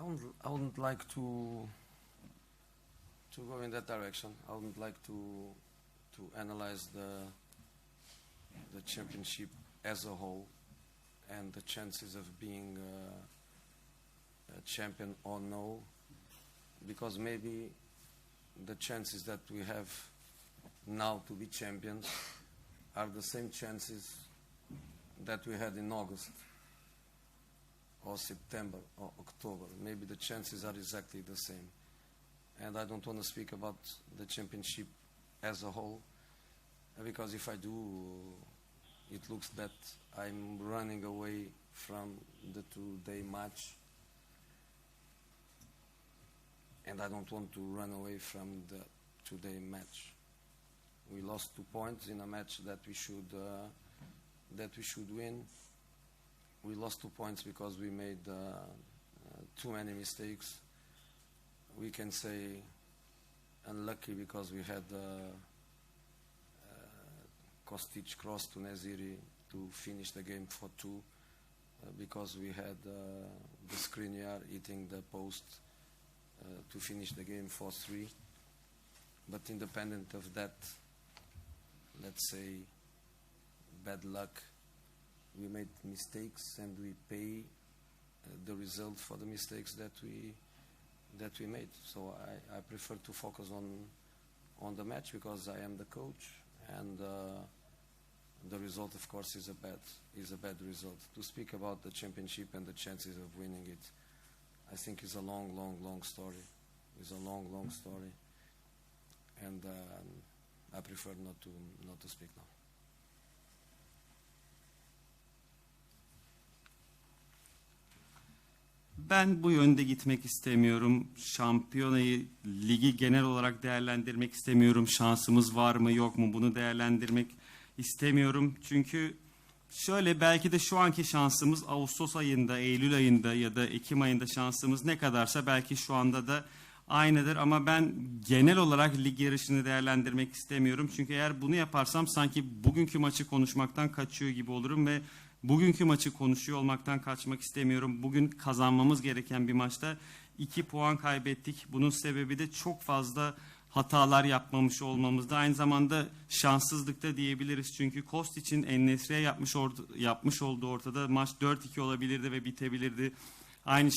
I wouldn't like to go in that direction. I wouldn't like to analyze the championship as a whole and the chances of being a champion or no, because maybe the chances that we have now to be champions are the same chances that we had in August or September or October. Maybe the chances are exactly the same. And I don't want to speak about the championship as a whole, because if I do, it looks that I'm running away from the two-day match, and I don't want to run away from the two-day match. We lost 2 points in a match that we should win. We lost 2 points because we made too many mistakes. We can say unlucky because we had Kostic cross to Neziri to finish the game for 2, because we had the Skriniar hitting the post to finish the game for 3. But independent of that, let's say, bad luck, we made mistakes and we pay the result for the mistakes that we made. So I prefer to focus on the match because I am the coach, and the result, of course, is a bad result. To speak about the championship and the chances of winning it, I think is a long story. It's a long story, and I prefer not to speak now. Ben bu yönde gitmek istemiyorum. Şampiyonayı, ligi genel olarak değerlendirmek istemiyorum. Şansımız var mı yok mu bunu değerlendirmek istemiyorum. Çünkü şöyle, belki de şu anki şansımız Ağustos ayında, Eylül ayında ya da Ekim ayında şansımız ne kadarsa belki şu anda da aynıdır. Ama ben genel olarak lig yarışını değerlendirmek istemiyorum. Çünkü eğer bunu yaparsam sanki bugünkü maçı konuşmaktan kaçıyor gibi olurum ve bugünkü maçı konuşuyor olmaktan kaçmak istemiyorum. Bugün kazanmamız gereken bir maçta 2 puan kaybettik. Bunun sebebi de çok fazla hatalar yapmamış olmamızda. Aynı zamanda şanssızlıkta diyebiliriz. Çünkü Kostic'in En-Nesyri'ye yapmış olduğu ortada. Maç 4-2 olabilirdi ve bitebilirdi. Aynı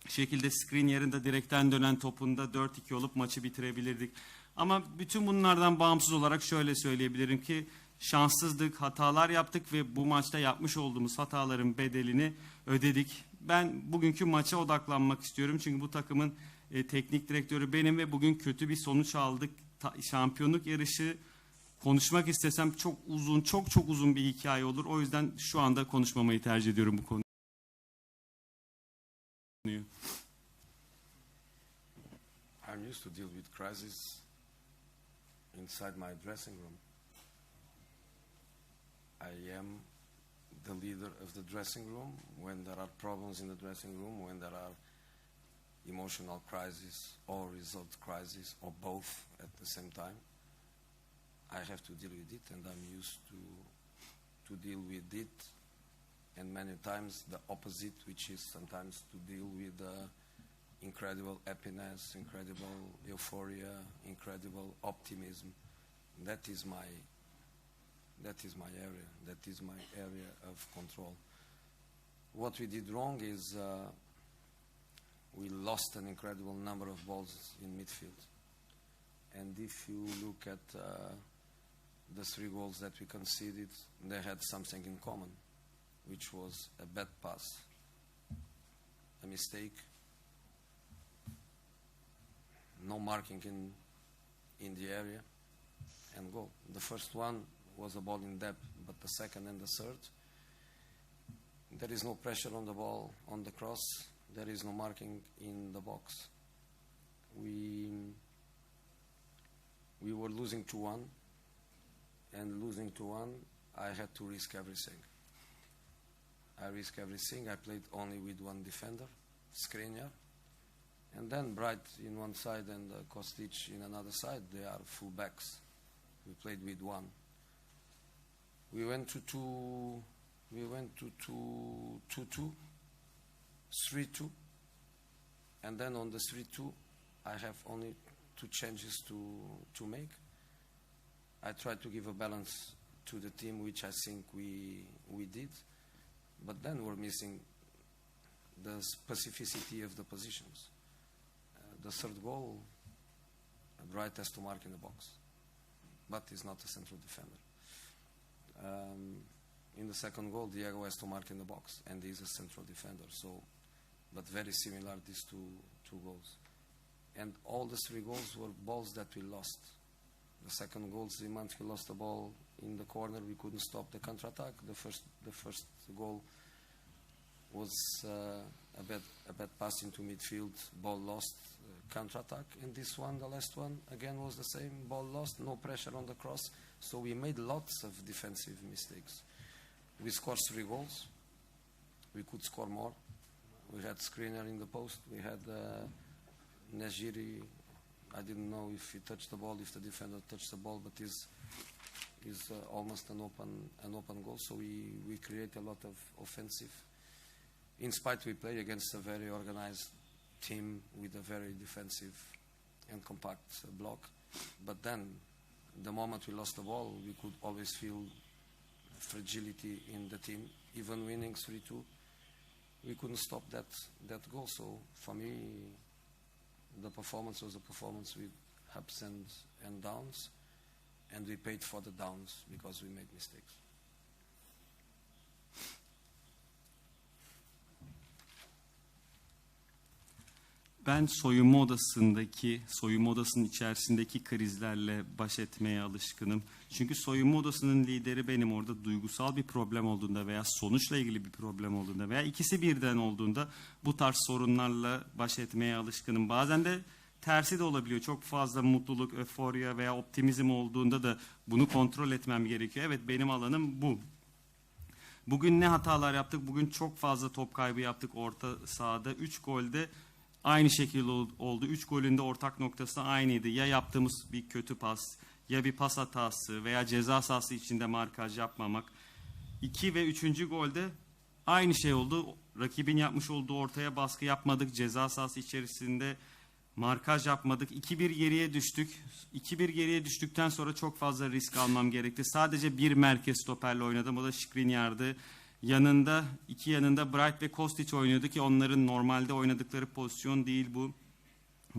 şekilde Skriniar'ın da direkten dönen topunda 4-2 olup maçı bitirebilirdik. Ama bütün bunlardan bağımsız olarak şöyle söyleyebilirim ki şanssızdık, hatalar yaptık ve bu maçta yapmış olduğumuz hataların bedelini ödedik. Ben bugünkü maça odaklanmak istiyorum. Çünkü bu takımın teknik direktörü benim ve bugün kötü bir sonuç aldık. Şampiyonluk yarışı konuşmak istesem çok uzun bir hikaye olur. O yüzden şu anda konuşmamayı tercih ediyorum bu konuyu. I'm used to deal with crisis inside my dressing room. I am the leader of the dressing room. When there are problems in the dressing room, when there are emotional crises or result crisis or both at the same time, I have to deal with it, and I'm used to deal with it, and many times the opposite, which is sometimes to deal with incredible happiness, incredible euphoria, incredible optimism. That is my area. That is my area of control. What we did wrong is we lost an incredible number of balls in midfield. And if you look at the 3 goals that we conceded, they had something in common, which was a bad pass, a mistake, no marking in the area, and goal. The first one was a ball in depth, but the second and the third, there is no pressure on the ball, on the cross, there is no marking in the box. We were losing 2-1, and losing 2-1, I had to risk everything. I risked everything. I played only with one defender, Skriniar, and then Bright in one side and Kostic in another side. They are full backs. We played with one. We went to 2-2, 3-2, And then on the 3-2, I have only 2 changes to make. I try to give a balance to the team, which I think we did. But then we're missing the specificity of the positions. The third goal, Bright has to mark in the box, but he's not a central defender. In the second goal, Diego has to mark in the box, and he's a central defender. So, but very similar, these two goals. And all the 3 goals were balls that we lost. The second goal, Zimanski lost the ball in the corner. We couldn't stop the counter-attack. The first goal was a bad pass into midfield, ball lost, counter-attack. And this one, the last one, again was the same, ball lost, no pressure on the cross. So we made lots of defensive mistakes. We scored 3 goals. We could score more. We had Skriniar in the post. We had Najiri. I didn't know if he touched the ball, if the defender touched the ball, but is almost an open goal. So we create a lot of offensive. In spite we play against a very organized team with a very defensive and compact block. But then, the moment we lost the ball, we could always feel fragility in the team. Even winning 3-2, we couldn't stop that goal. So for me, the performance was a performance with ups and downs, and we paid for the downs because we made mistakes. Ben soyunma odasının içerisindeki krizlerle baş etmeye alışkınım. Çünkü soyunma odasının lideri benim. Orada duygusal bir problem olduğunda veya sonuçla ilgili bir problem olduğunda veya ikisi birden olduğunda bu tarz sorunlarla baş etmeye alışkınım. Bazen de tersi de olabiliyor. Çok fazla mutluluk, öforya veya optimizm olduğunda da bunu kontrol etmem gerekiyor. Evet, benim alanım bu. Bugün ne hatalar yaptık? Bugün çok fazla top kaybı yaptık orta sahada. 3 golde aynı şekilde oldu. 3 golün de ortak noktası aynıydı. Ya yaptığımız bir kötü pas, ya bir pas hatası veya ceza sahası içinde markaj yapmamak. 2 ve 3. golde aynı şey oldu. Rakibin yapmış olduğu ortaya baskı yapmadık. Ceza sahası içerisinde markaj yapmadık. 2-1 geriye düştük. 2-1 geriye düştükten sonra çok fazla risk almam gerekti. Sadece bir merkez stoperle oynadım. O da Skriniar'dı. İki yanında Bright ve Kostic oynuyordu ki onların normalde oynadıkları pozisyon değil bu.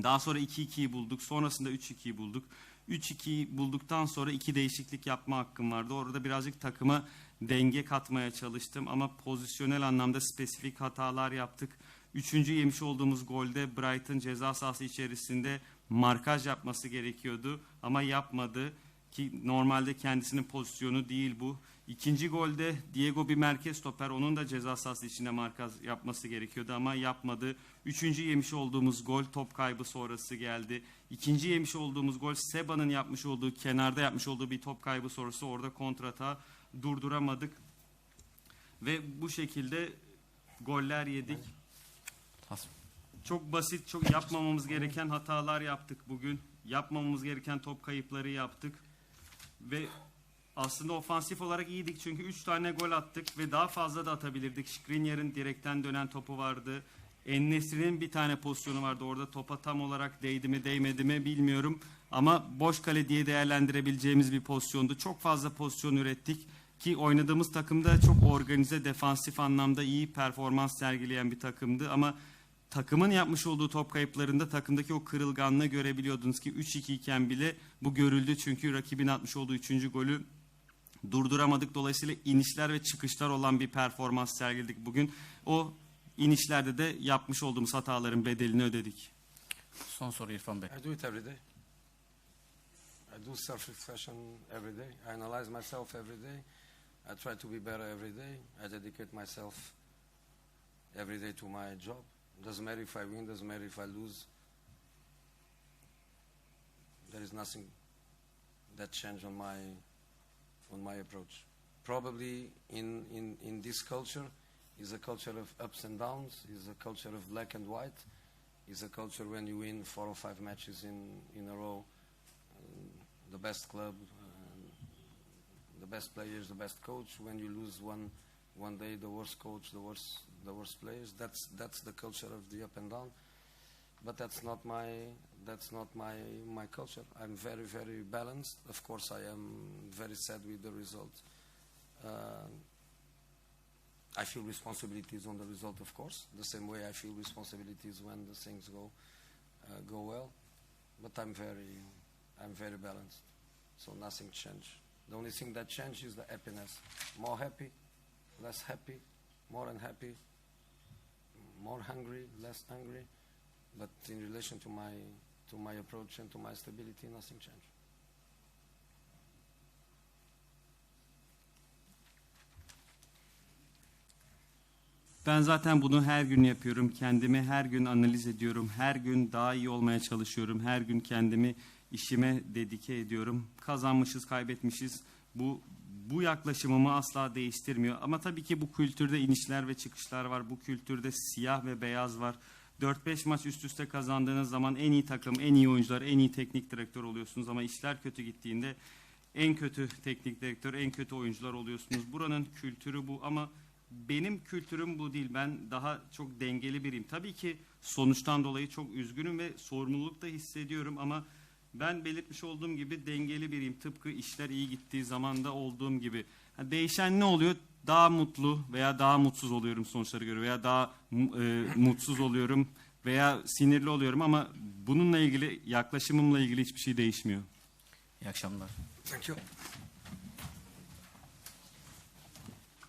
Daha sonra 2-2'yi bulduk. Sonrasında 3-2'yi bulduk. 3-2'yi bulduktan sonra 2 değişiklik yapma hakkım vardı. Orada birazcık takıma denge katmaya çalıştım ama pozisyonel anlamda spesifik hatalar yaptık. 3. yemiş olduğumuz golde Bright'ın ceza sahası içerisinde markaj yapması gerekiyordu ama yapmadı ki normalde kendisinin pozisyonu değil bu. 2. golde Diego bir merkez stoper, onun da ceza sahası içinde markaj yapması gerekiyordu ama yapmadı. 3. yemiş olduğumuz gol top kaybı sonrası geldi. 2. yemiş olduğumuz gol Seba'nın yapmış olduğu, kenarda yapmış olduğu bir top kaybı sonrası, orada kontrata durduramadık. Ve bu şekilde goller yedik. Çok basit, çok yapmamamız gereken hatalar yaptık bugün. Yapmamamız gereken top kayıpları yaptık. Ve aslında ofansif olarak iyiydik çünkü 3 tane gol attık ve daha fazla da atabilirdik. Skriniar'ın direkten dönen topu vardı. En-Nesyri'nin bir tane pozisyonu vardı. Orada topa tam olarak değdi mi değmedi mi bilmiyorum. Ama boş kale diye değerlendirebileceğimiz bir pozisyondu. Çok fazla pozisyon ürettik ki oynadığımız takımda çok organize, defansif anlamda iyi performans sergileyen bir takımdı. Ama takımın yapmış olduğu top kayıplarında takımdaki o kırılganlığı görebiliyordunuz ki 3-2 iken bile bu görüldü. Çünkü rakibin atmış olduğu 3. golü durduramadık. Dolayısıyla inişler ve çıkışlar olan bir performans sergiledik bugün. O inişlerde de yapmış olduğumuz hataların bedelini ödedik. Son soru İrfan Bey. I do it every day. I do self-reflection every day. I analyze myself every day. I try to be better every day. I dedicate myself every day to my job. Doesn't matter if I win, doesn't matter if I lose. There is nothing that changed on my approach. Probably in this culture is a culture of ups and downs, is a culture of black and white, is a culture when you win 4 or 5 matches in a row, the best club, the best players, the best coach. When you lose one day, the worst coach, the worst players. That's the culture of the up and down. but that's not my culture. I'm very, very balanced. Of course, I am very sad with the result. I feel responsibilities on the result, of course, the same way I feel responsibilities when the things go well. But I'm very balanced, so nothing changed. The only thing that changed is the happiness. More happy, less happy, more unhappy, more hungry, less hungry. But in relation to my approach and to my stability, nothing changed. Ben zaten bunu her gün yapıyorum. Kendimi her gün analiz ediyorum. Her gün daha iyi olmaya çalışıyorum. Her gün kendimi işime dedike ediyorum. Kazanmışız, kaybetmişiz. Bu yaklaşımımı asla değiştirmiyor. Ama tabii ki bu kültürde inişler ve çıkışlar var. Bu kültürde siyah ve beyaz var. 4-5 maç üst üste kazandığınız zaman en iyi takım, en iyi oyuncular, en iyi teknik direktör oluyorsunuz. Ama işler kötü gittiğinde en kötü teknik direktör, en kötü oyuncular oluyorsunuz. Buranın kültürü bu ama benim kültürüm bu değil. Ben daha çok dengeli biriyim. Tabii ki sonuçtan dolayı çok üzgünüm ve sorumluluk da hissediyorum ama ben belirtmiş olduğum gibi dengeli biriyim. Tıpkı işler iyi gittiği zaman da olduğum gibi. Değişen ne oluyor? Daha mutlu veya daha mutsuz oluyorum sonuçlara göre veya daha mutsuz oluyorum veya sinirli oluyorum ama bununla ilgili yaklaşımımla ilgili hiçbir şey değişmiyor. İyi akşamlar. Thank you.